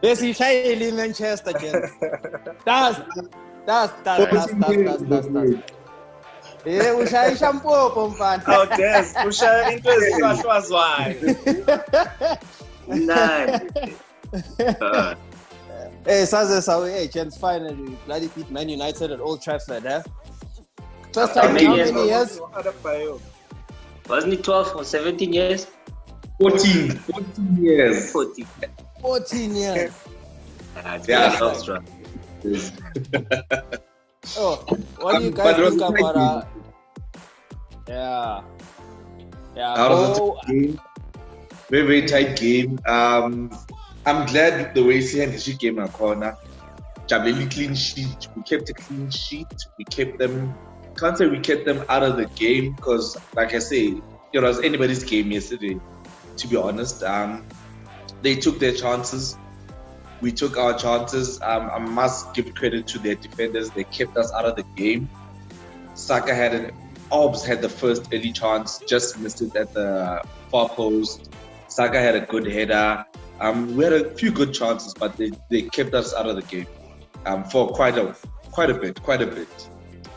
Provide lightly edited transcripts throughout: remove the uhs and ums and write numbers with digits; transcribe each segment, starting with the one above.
Yes, you try Manchester, gents. Das. Ushaya shampoo, mfana. Oh, yes. Ushaya into ezihlwahlwazwayo. Nine. Hey, hey, gents, finally, bloody beat Man United at Old Trafford, eh? First time in how many years? Wasn't it 12 or 17 years? 14 years. 14 years. Oh, what do you guys think about Yeah. Out of the game. Very, very tight game. I'm glad the way CNDG came a corner. Jabeli clean sheet. We kept a clean sheet. Can't say we kept them out of the game because, like I say, it was anybody's game yesterday, to be honest. They took their chances. We took our chances. I must give credit to their defenders. They kept us out of the game. Saka had the first early chance, just missed it at the far post. Saka had a good header. We had a few good chances, but they kept us out of the game for quite a bit.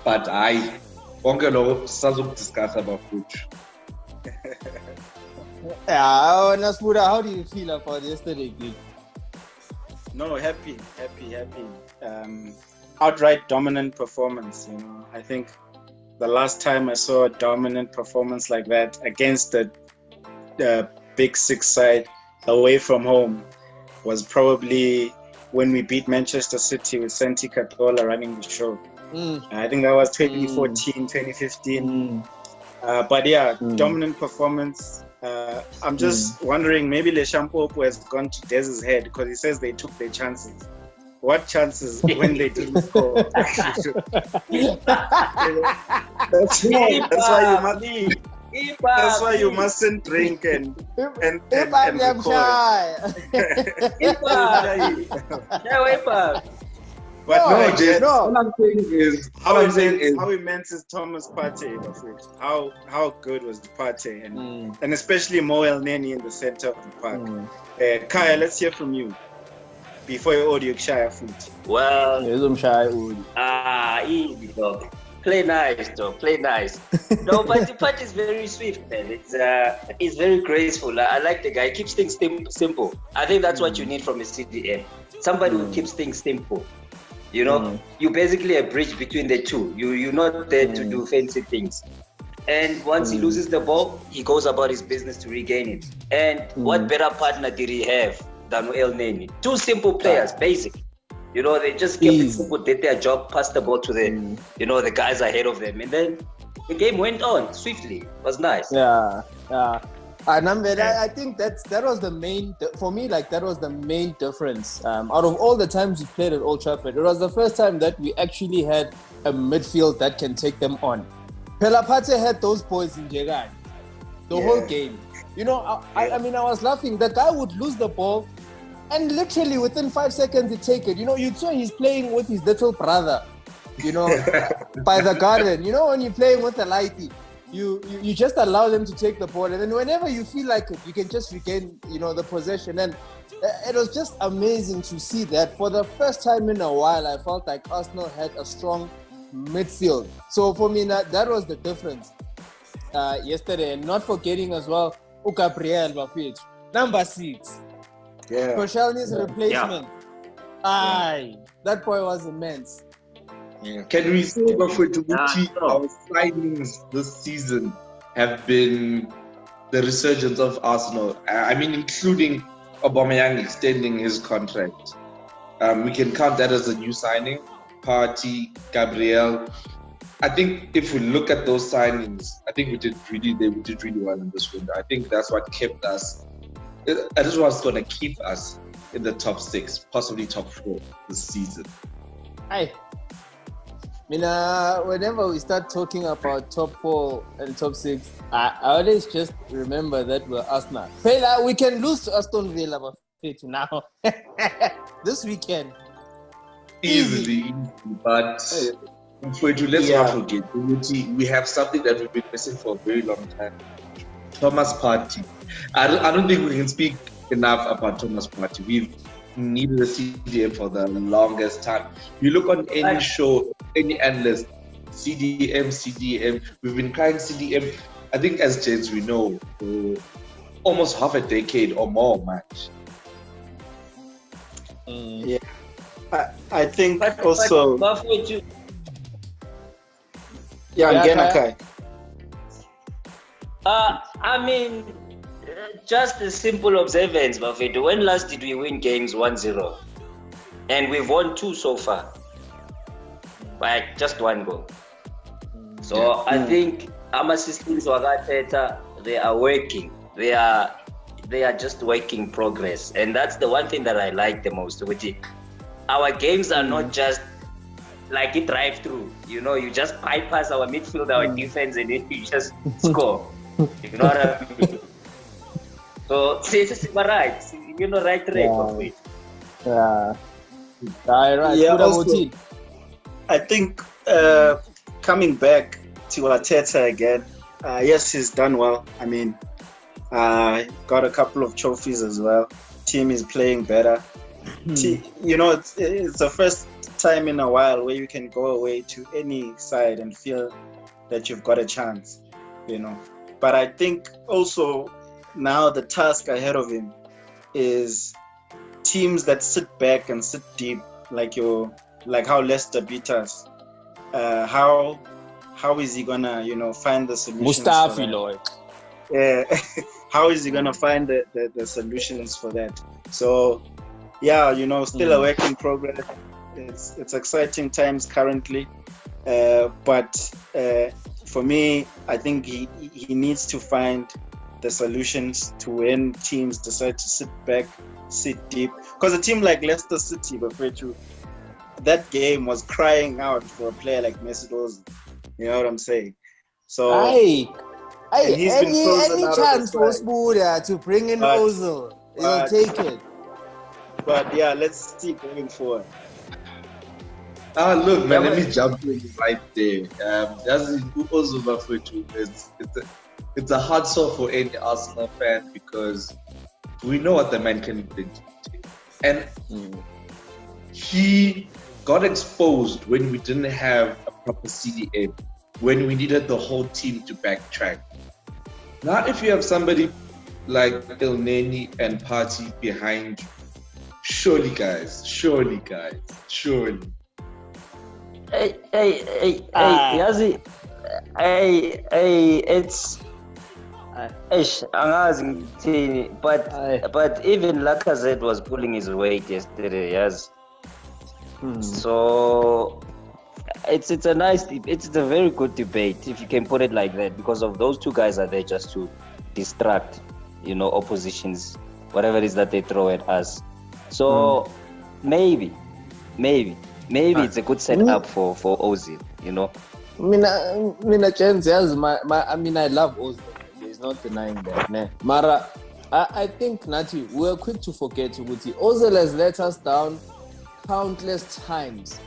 But I won't discuss about football. Yeah, Nasmura, how do you feel about yesterday, Gig? No, happy. Outright dominant performance. I think the last time I saw a dominant performance like that against the Big Six side away from home was probably when we beat Manchester City with Santi Cazorla running the show. I think that was 2014, 2015. But yeah, dominant performance. I'm just wondering, maybe Le Champopo has gone to Dez's head because he says they took their chances. What chances when they didn't score? That's why you mustn't drink and I'm shy. But all I'm saying is how immense is Thomas Partey of it? How good was the Partey and especially Mo El Neni in the center of the park? Kaya, let's hear from you before your audio share food. Well, easy easy dog. Play nice, dog. Play nice. No, but the Partey is very swift, man. It's very graceful. I like the guy. He keeps things simple. I think that's what you need from a CDM. Somebody who keeps things simple. You're basically a bridge between the two. You're not there to do fancy things. And once he loses the ball, he goes about his business to regain it. And what better partner did he have than El Neni? Two simple players, basically. They just kept people did their job, passed the ball to the, the guys ahead of them. And then the game went on swiftly. It was nice. Yeah. I think that was the main, for me, that was the main difference. Out of all the times we played at Old Trafford, it was the first time that we actually had a midfield that can take them on. Pelapate had those boys in Jegan the whole game. I was laughing. The guy would lose the ball and literally within 5 seconds he'd take it. You'd say he's playing with his little brother, by the garden. When you're playing with a lighty. You just allow them to take the ball, and then whenever you feel like it, you can just regain, the possession. And it was just amazing to see that for the first time in a while. I felt like Arsenal had a strong midfield. So for me, that was the difference yesterday. And not forgetting as well, Gabriel Bafich, number 6. Yeah. Koscielny's replacement. That boy was immense. Yeah. Can we say before to our signings this season have been the resurgence of Arsenal? Including Aubameyang extending his contract. We can count that as a new signing. Partey, Gabriel. I think if we look at those signings, I think we did really well in this window. I think that's what kept us. That is what's going to keep us in the top 6, possibly top 4 this season. Whenever we start talking about top 4 and top 6, I always just remember that we're Arsenal. We can lose to Aston Villa now. This weekend. Easily. But let's not forget, we have something that we've been missing for a very long time. Thomas Partey. I don't think we can speak enough about Thomas Partey. We've needed a CDM for the longest time. You look on any show, any analyst, CDM. We've been crying CDM. I think as gents we know for almost half a decade or more, match. Yeah, I think also. Yeah, I mean, just a simple observance, Buffett. When last did we win games 1-0? And we've won 2 so far. By just 1 goal. So I think our systems they are working. They are just work in progress. And that's the one thing that I like the most with it. Our games are not just like a drive through. You just bypass our midfield, our defense, and then you just score. You know what I mean? So it's right. Right track of it. Yeah. Right. Yeah, Good also, I think coming back to Arteta again, yes, he's done well. I mean, got a couple of trophies as well. Team is playing better. It's the first time in a while where you can go away to any side and feel that you've got a chance, But I think also now the task ahead of him is teams that sit back and sit deep, like how Leicester beat us. How is he gonna, find the solutions? Mustafi, Lloyd. Yeah, how is he gonna find the solutions for that? So, yeah, still a work in progress. It's exciting times currently, but for me, I think he needs to find the solutions to when teams decide to sit back, sit deep. Because a team like Leicester City, that game was crying out for a player like Mesut Ozil. You know what I'm saying? So, any frozen out of chance the for side. Spuda to bring in Ozil, you'll take it. But yeah, let's see going forward. Look, man, let me jump in right there. It's a hard sell for any Arsenal fan because we know what the man can bring to the team. And he got exposed when we didn't have a proper CDM, when we needed the whole team to backtrack. Now, if you have somebody like El Neni and Partey behind you, surely. Hey, Yazi. It's angazi ngithini, but even Lacazette was pulling his weight yesterday, yes. So it's a very good debate if you can put it like that, because of those two guys are there just to distract, oppositions, whatever it is that they throw at us. So maybe it's a good setup for Ozil, Mina chance, yes, I love Ozil. There's not denying that. Né? Mara, I think Nati, we're quick to forget Uguti. Ozil has let us down countless times.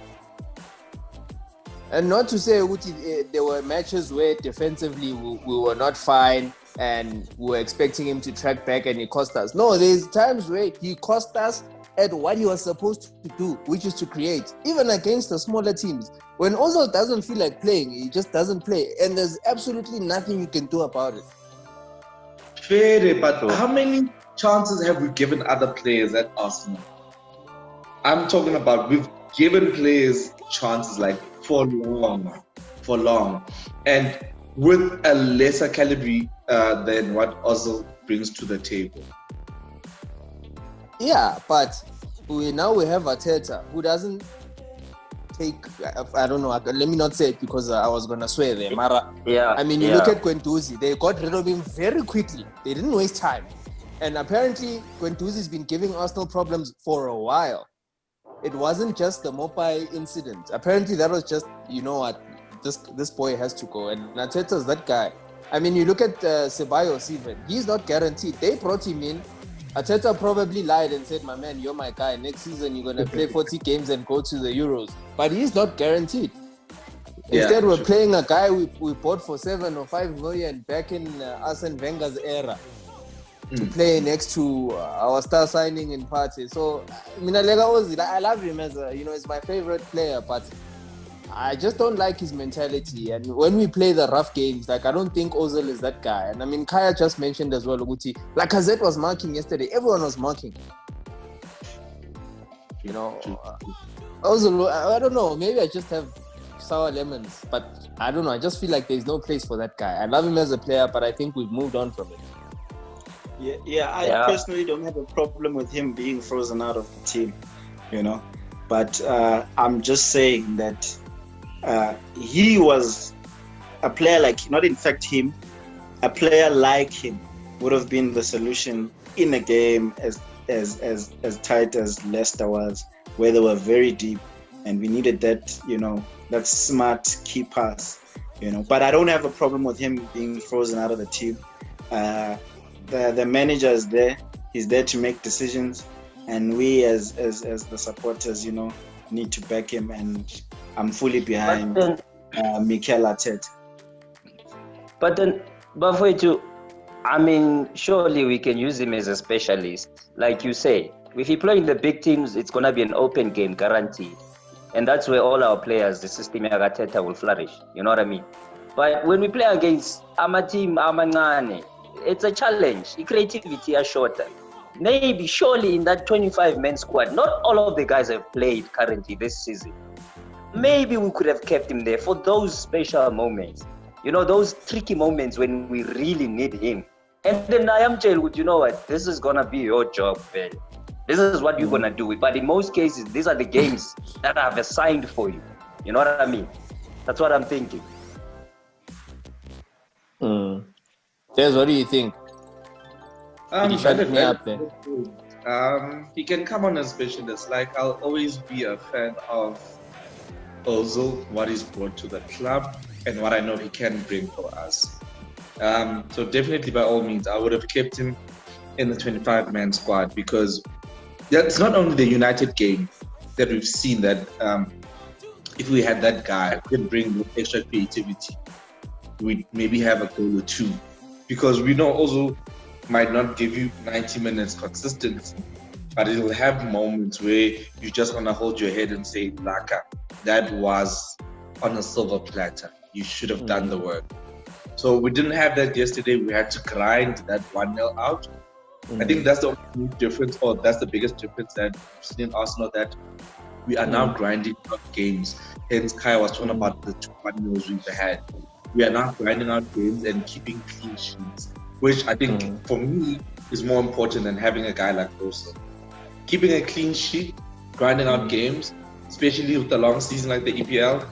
And not to say Uguti, there were matches where defensively we were not fine and we were expecting him to track back and he cost us. No, there's times where he cost us at what he was supposed to do, which is to create, even against the smaller teams. When Ozil doesn't feel like playing, he just doesn't play, and there's absolutely nothing you can do about it. Fair, but how many chances have we given other players at Arsenal? I'm talking about we've given players chances like for long, and with a lesser caliber than what Ozil brings to the table. Yeah, but we have Arteta who doesn't take, I don't know, let me not say it because I was going to swear there, Mara. Yeah. I mean, you look at Guendouzi, they got rid of him very quickly. They didn't waste time. And apparently, Guendouzi's been giving Arsenal problems for a while. It wasn't just the Mopai incident. Apparently, that was just, you know what, this boy has to go. And Arteta's that guy. I mean, you look at Ceballos even. He's not guaranteed. They brought him in. Arteta probably lied and said, my man, you're my guy. Next season, you're going to play 40 games and go to the Euros. But he's not guaranteed. Instead, we're playing a guy we bought for 7 or 5 million back in Arsene Wenger's era. to play next to our star signing in Party. So, Minalega Ozil, I love him as as my favorite player, but I just don't like his mentality. And when we play the rough games, like, I don't think Ozil is that guy. And I mean, Kaya just mentioned as well, Uguti, like Lacazette was marking yesterday. Everyone was marking. Ozil, I don't know. Maybe I just have sour lemons, but I don't know. I just feel like there's no place for that guy. I love him as a player, but I think we've moved on from him. I personally don't have a problem with him being frozen out of the team, But I'm just saying that he was a player a player like him would have been the solution in a game as tight as Leicester was, where they were very deep, and we needed that, that smart key pass, But I don't have a problem with him being frozen out of the team. The manager is there; he's there to make decisions, and we as the supporters, need to back him. And I'm fully behind Mikel Arteta. But for you, I mean, surely we can use him as a specialist, like you say. If he plays in the big teams, it's gonna be an open game, guaranteed, and that's where all our players, the system of Arteta, will flourish. You know what I mean? But when we play against our team, it's a challenge. The creativity is shorter. Maybe, surely in that 25-man squad, not all of the guys have played currently this season. Maybe we could have kept him there for those special moments. Those tricky moments when we really need him. And then I am telling you, what? This is going to be your job, man. This is what you're going to do. But in most cases, these are the games that I've assigned for you. You know what I mean? That's what I'm thinking. Des, what do you think? He shut me up there. He can come on as specialist. Like, I'll always be a fan of Ozil, what he's brought to the club, and what I know he can bring for us. So definitely, by all means, I would have kept him in the 25-man squad, because it's not only the United game that we've seen that if we had that guy who can bring extra creativity, we'd maybe have a goal or two. Because we know Ozil might not give you 90 minutes consistently, but it'll have moments where you just want to hold your head and say, Laka, that was on a silver platter. You should have done the work. So we didn't have that yesterday. We had to grind that 1-0 out. I think that's the only difference, or that's the biggest difference that we've seen in Arsenal, that we are now grinding out games. Hence, Kaya was talking about the 2-1-0s we've had. We are now grinding out games and keeping clean sheets, which I think for me is more important than having a guy like Ozil. Keeping a clean sheet, grinding out games, especially with the long season like the EPL,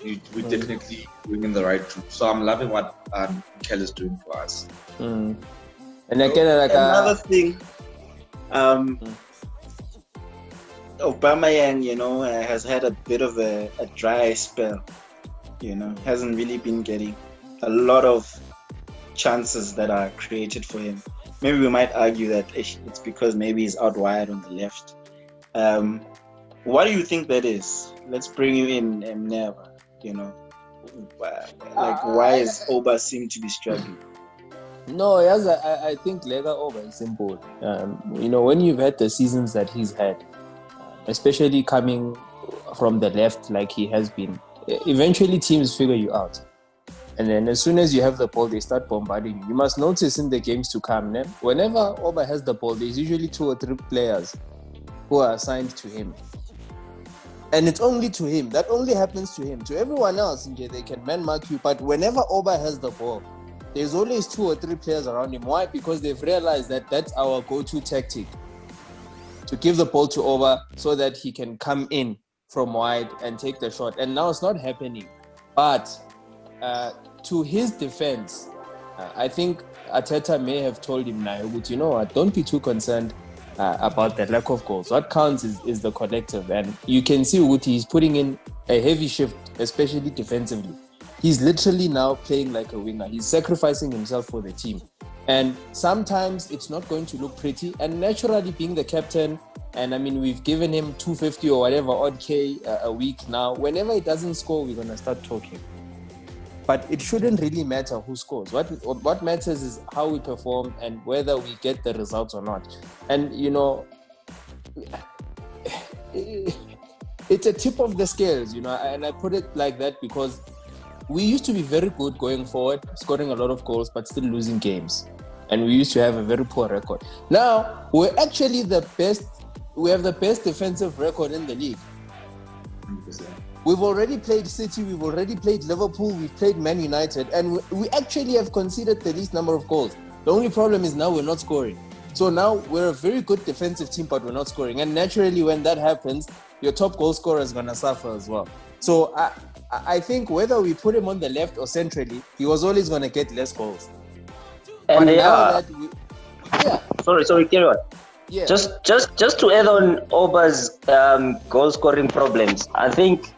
we're definitely going in the right route. So I'm loving what Mikel is doing for us. And again, like another thing, Aubameyang, has had a bit of a dry spell. Hasn't really been getting a lot of chances that are created for him. Maybe we might argue that it's because maybe he's out wide on the left. What do you think that is? Let's bring you in, Neva. Why is Oba seem to be struggling? No, yes, I think Lega Oba is simple. When you've had the seasons that he's had, especially coming from the left like he has been, eventually teams figure you out. And then as soon as you have the ball, they start bombarding you. You must notice in the games to come, whenever Oba has the ball, there's usually 2 or 3 players who are assigned to him. And it's only to him. That only happens to him. To everyone else, they can man mark you. But whenever Oba has the ball, there's always 2 or 3 players around him. Why? Because they've realized that that's our go-to tactic. To give the ball to Oba so that he can come in from wide and take the shot. And now it's not happening. But to his defense, I think Arteta may have told him now, but you know what, don't be too concerned about the lack of goals. What counts is the collective. And you can see Uguti, he's putting in a heavy shift, especially defensively. He's literally now playing like a winger. He's sacrificing himself for the team. And sometimes it's not going to look pretty. And naturally, being the captain, and I mean, we've given him 250 or whatever odd K a week now. Whenever he doesn't score, we're going to start talking. But it shouldn't really matter who scores. What matters is how we perform and whether we get the results or not. And, you know, it's a tip of the scales, you know, and I put it like that because we used to be very good going forward, scoring a lot of goals, but still losing games. And we used to have a very poor record. Now, we're actually the best. We have the best defensive record in the league. 100%. We've already played City, we've already played Liverpool, we've played Man United, and we actually have conceded the least number of goals. The only problem is now we're not scoring. So now we're a very good defensive team, but we're not scoring. And naturally, when that happens, your top goal scorer is going to suffer as well. So I think whether we put him on the left or centrally, he was always going to get less goals. And sorry, carry on. Yeah. Just to add on Oba's goal scoring problems, I think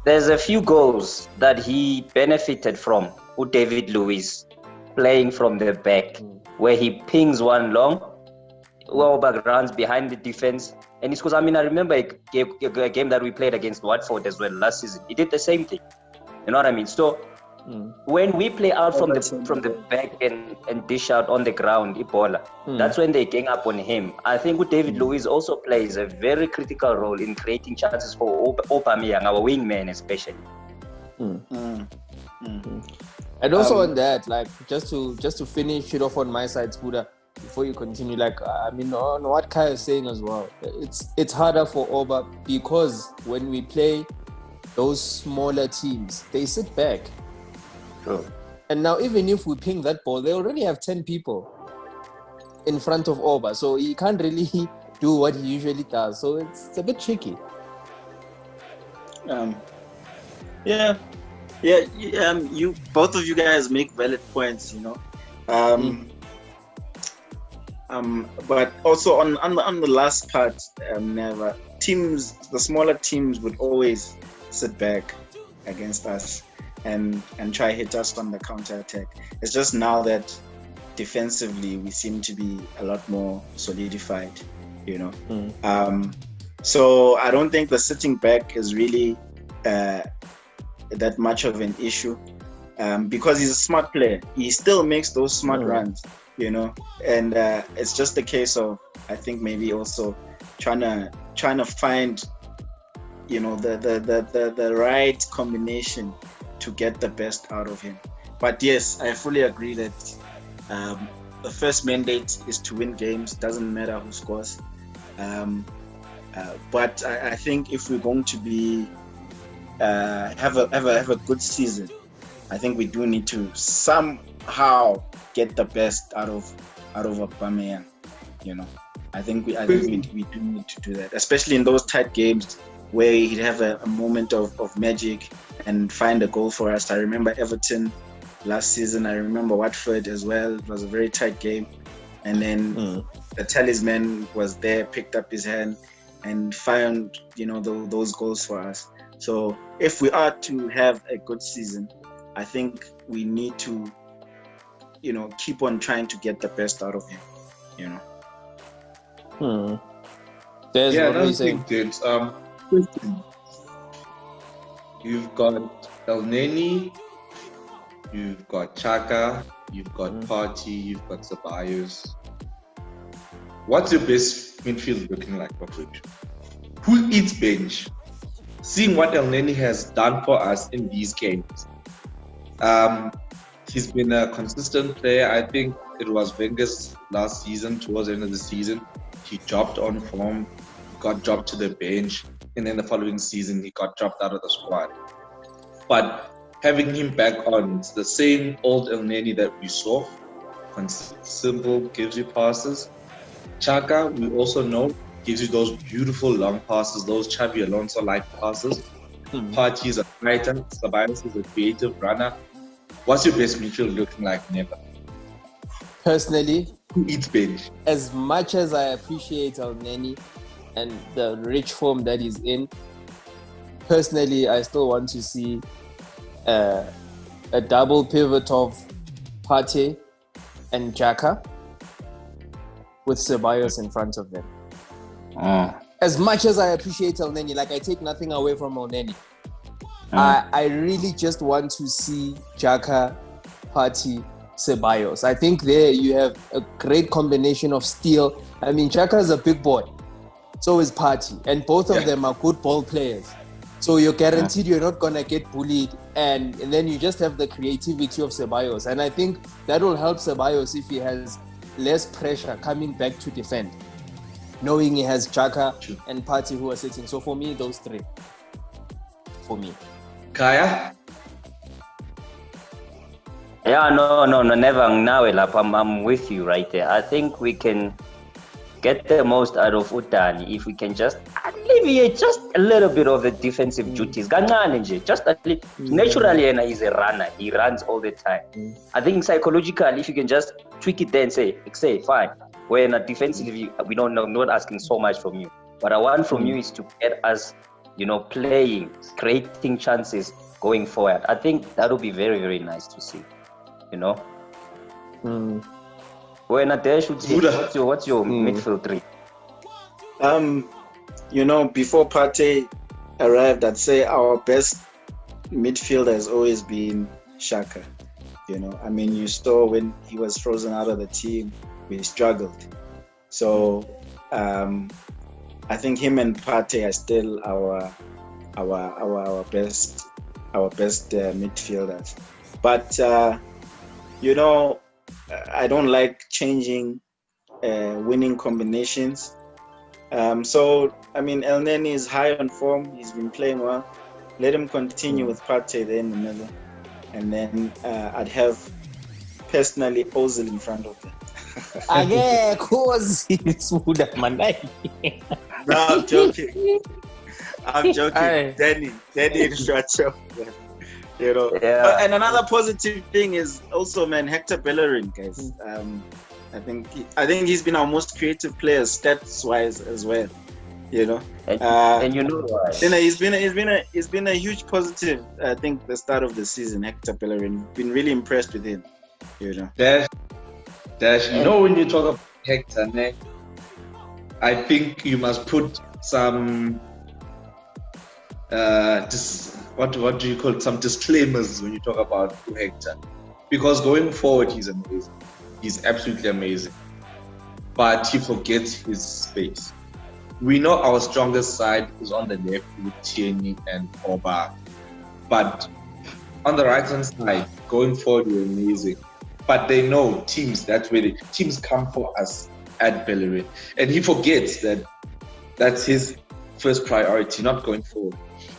there's a few goals that he benefited from with David Luiz playing from the back, where he pings one long, Oba runs behind the defense, and he scores. I mean, I remember a game that we played against Watford as well last season. He did the same thing. You know what I mean? So when we play out from the back and dish out on the ground, Ebola, that's when they gang up on him. I think with David Luiz also plays a very critical role in creating chances for Aubameyang, our wingman especially. And also on that, like just to finish it off on my side, Spuda, before you continue, like I mean on what Kai is saying as well, it's harder for Oba because when we play those smaller teams, they sit back. True. And now even if we ping that ball, they already have 10 people in front of Oba, so he can't really do what he usually does. So it's a bit tricky. You both of you guys make valid points, you know. But also on the last part, never the smaller teams would always sit back against us and try hit us on the counter attack. It's just now that defensively we seem to be a lot more solidified, you know. So I don't think the sitting back is really that much of an issue, because he's a smart player. He still makes those smart runs, you know, and it's just a case of, I think, maybe also trying to find, you know, the right combination to get the best out of him. But yes, I fully agree that the first mandate is to win games. Doesn't matter who scores. But I think if we're going to be have a good season, I think we do need to somehow get the best out of Aubameyang. You know, I think we do need to do that, especially in those tight games where he'd have a moment of magic and find a goal for us. I remember Everton last season. I remember Watford as well. It was a very tight game, and then the talisman was there, picked up his hand, and found, you know, those goals for us. So if we are to have a good season, I think we need to, you know, keep on trying to get the best out of him, you know. There's another thing, James. You've got El Neni, you've got Chaka, you've got Partey, you've got Ceballos. What's your best midfield looking like, Papuch? Who eats bench? Seeing what El Neni has done for us in these games. He's been a consistent player. I think it was Wenger's last season, towards the end of the season. He dropped on form, got dropped to the bench, and then the following season he got dropped out of the squad. But having him back on, it's the same old El Neni that we saw. Simple, gives you passes. Chaka, we also know, gives you those beautiful long passes, those Xabi Alonso-like passes. Partey is a fighter, Ceballos is a creative runner. What's your best midfield looking like, Never? Personally, who eats bench? As much as I appreciate El Neni and the rich form that he's in, personally, I still want to see a double pivot of Partey and Xhaka with Ceballos in front of them. As much as I appreciate El Neni, like I take nothing away from El Neni, I really just want to see Xhaka, Partey, Ceballos. I think there you have a great combination of steel. I mean, Xhaka is a big boy. So is Partey. And both of them are good ball players. So you're guaranteed you're not going to get bullied. And then you just have the creativity of Ceballos. And I think that will help Ceballos if he has less pressure coming back to defend, knowing he has Xhaka and Partey who are sitting. So for me, those three. For me. Kaya? Yeah, no, never. Now, I'm with you right there. I think we can get the most out of Utani if we can just alleviate just a little bit of the defensive duties. Just naturally, and he's a runner. He runs all the time. I think psychologically, if you can just tweak it there and say, fine, we're not defensively, we don't know, not asking so much from you. What I want from you is to get us, playing, creating chances going forward. I think that would be very, very nice to see. When Adesh would say, what's your midfield three? Before Partey arrived, I'd say our best midfielder has always been Xhaka. You saw when he was frozen out of the team, we struggled. So I think him and Partey are still our best midfielders. But I don't like changing winning combinations. El Neni is high on form. He's been playing well. Let him continue with Partey there in the middle. And then I'd have personally Ozil in front of them. No, I'm joking. Danny in front of them. And another positive thing is also, Hector Bellerin, guys. I think he's been our most creative player stats wise as well. And you know why? He's been a huge positive. I think the start of the season, Hector Bellerin, been really impressed with him. Dash. When you talk about Hector, I think you must put some. What do you call it? Some disclaimers when you talk about Hector, because going forward he's amazing. He's absolutely amazing, but he forgets his space. We know our strongest side is on the left with Tierney and Oba, but on the right hand side, going forward, we're amazing. But they know teams. That's where teams come for us at Bellerin, and he forgets that that's his first priority, not going forward.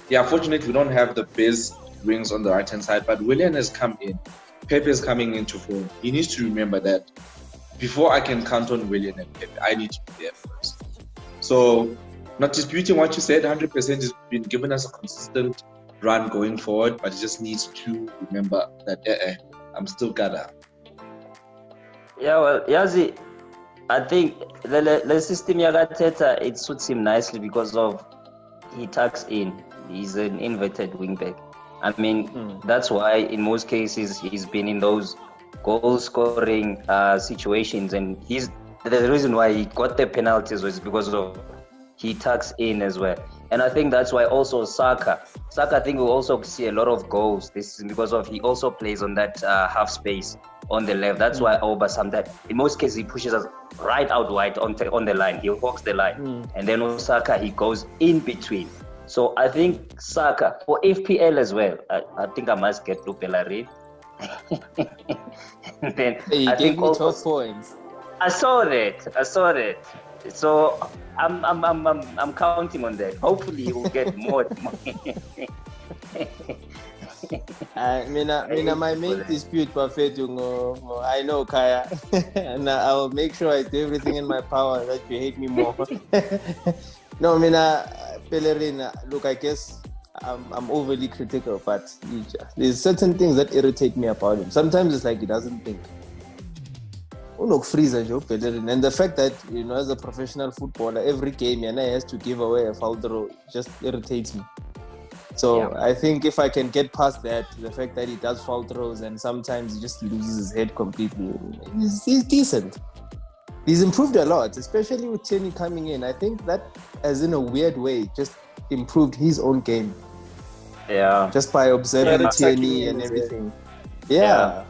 Yeah, fortunately, we don't have the best wings on the right-hand side, but Willian has come in. Pepe is coming into form. He needs to remember that before I can count on Willian and Pepe, I need to be there first. So, not disputing what you said, 100% has been giving us a consistent run going forward, but he just needs to remember that I'm still gonna. Yeah, well, Yazi, I think the system Yagateta, it suits him nicely because of he tucks in. He's an inverted wingback. That's why in most cases he's been in those goal-scoring situations, and the reason why he got the penalties was because of he tucks in as well. And I think that's why also Saka, I think we'll also see a lot of goals. This is because of he also plays on that half space on the left. That's why Oba sometimes, in most cases, he pushes us right out wide on the line. He walks the line, and then Osaka he goes in between. So I think Saka for FPL as well. I think I must get to Bellerin. Then he I gave think me also 12 points. I saw that. So I'm counting on that. Hopefully you will get more. My main dispute, Buffett, I know Kaya, and I'll make sure I do everything in my power that you hate me more. No, Bellerin, look, I guess I'm overly critical, but there's certain things that irritate me about him. Sometimes it's like he doesn't think. Bellerin, and the fact that as a professional footballer, every game he has to give away a foul throw just irritates me. So I think if I can get past that, the fact that he does foul throws and sometimes he just loses his head completely, he's decent. He's improved a lot, especially with Tierney coming in. I think that, as in a weird way, just improved his own game. Yeah. Just by observing Yeah, Tierney and everything. Yeah.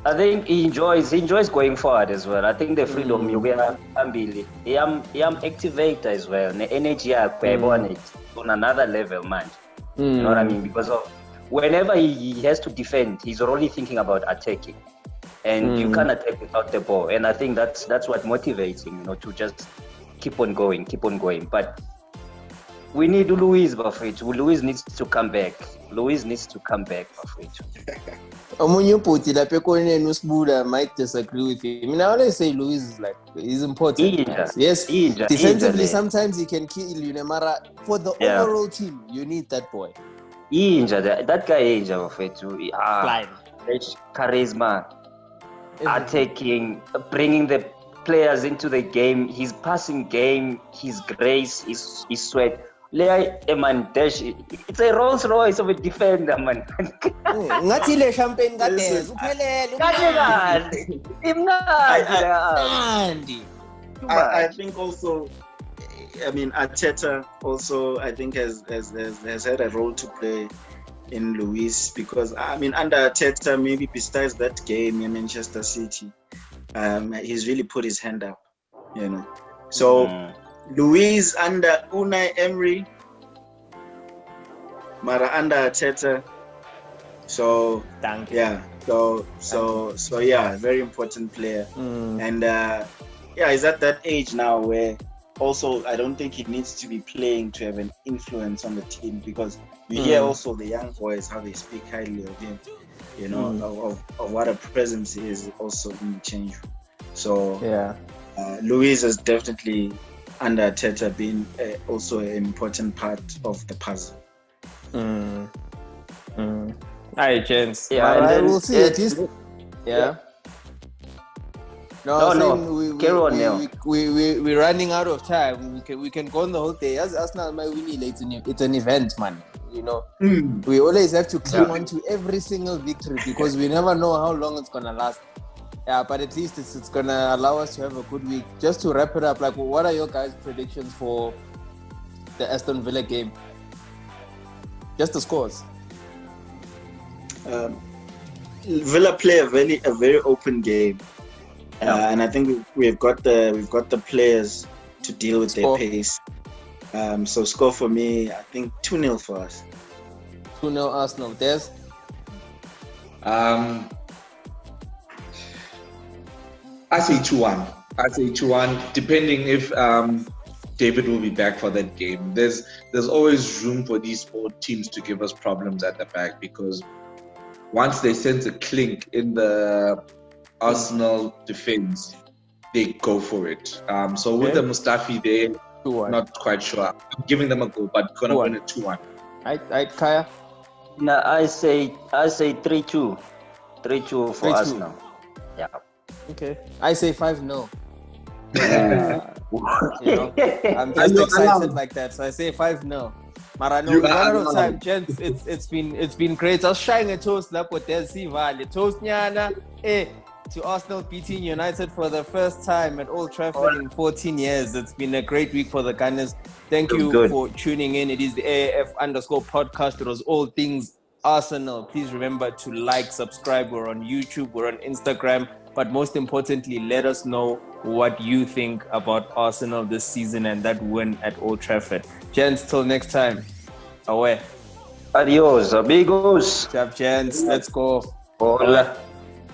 I think he enjoys going forward as well. I think the freedom you get ambili. He am activator as well. The energy on it on another level, man. You know what I mean? Because of whenever he has to defend, he's already thinking about attacking. And you can't attack without the ball. And I think that's what motivates him, to just keep on going. But we need Luis Bafrito. Luis needs to come back. Bafrito. Omunye uputi lapha ekoneni usibuda might disagree with you. I mean, I always say Luis is he's important. Yes, defensively sometimes he can kill you, Mara. For the overall team, you need that boy. That guy Bafrito. Charisma, attacking, bringing the players into the game, his passing game, his grace, his sweat. It's a Rolls Royce of a defender, man. Ngathi le champagne kadez uphelele. I think also, I mean, Arteta also, I think has had a role to play in Luis, because I mean, under Arteta, maybe besides that game in Manchester City, he's really put his hand up, So Luis under Unai Emery, Mara under Arteta. So thank you. Yeah, so yeah, very important player. And he's at that age now where also I don't think he needs to be playing to have an influence on the team, because you hear also the young boys how they speak highly of him, of what a presence he is also in the change room. So Luis has definitely under Arteta been also an important part of the puzzle. Alright, gents. Yeah, and then we'll see at least. Yeah. We're running out of time. We can go on the whole day. As Arsenal, it's an event, man. We always have to cling on to every single victory, because we never know how long it's gonna last. Yeah, but at least it's gonna allow us to have a good week. Just to wrap it up, what are your guys' predictions for the Aston Villa game? Just the scores. Villa play a very open game, and I think we've got the players to deal with their pace. So score for me, I think 2-0 for us. 2-0 Arsenal. Des? I say 2-1. Depending if David will be back for that game. There's always room for these four teams to give us problems at the back, because once they sense a clink in the Arsenal defense, they go for it. So with the Mustafi there, 2-1. Not quite sure. I'm giving them a go, but gonna win it 2-1. I Kaya? No, I say 3-2. 3-2 for 3-2. Arsenal. Yeah. Okay. I say 5-0. I'm just excited like that, so I say 5-0. Marano, one out of time, gents. It's been great. I was shying a toast up with Del Valley. Toast Nyana to Arsenal beating United for the first time at Old Trafford in 14 years. It's been a great week for the Gunners. Thank you for tuning in. It is the AAF_podcast. It was all things Arsenal. Please remember to like, subscribe. We're on YouTube, we're on Instagram, but most importantly, let us know what you think about Arsenal this season and that win at Old Trafford. Gents, till next time. Away. Adios, amigos. Ciao, gents. Let's go. Hola.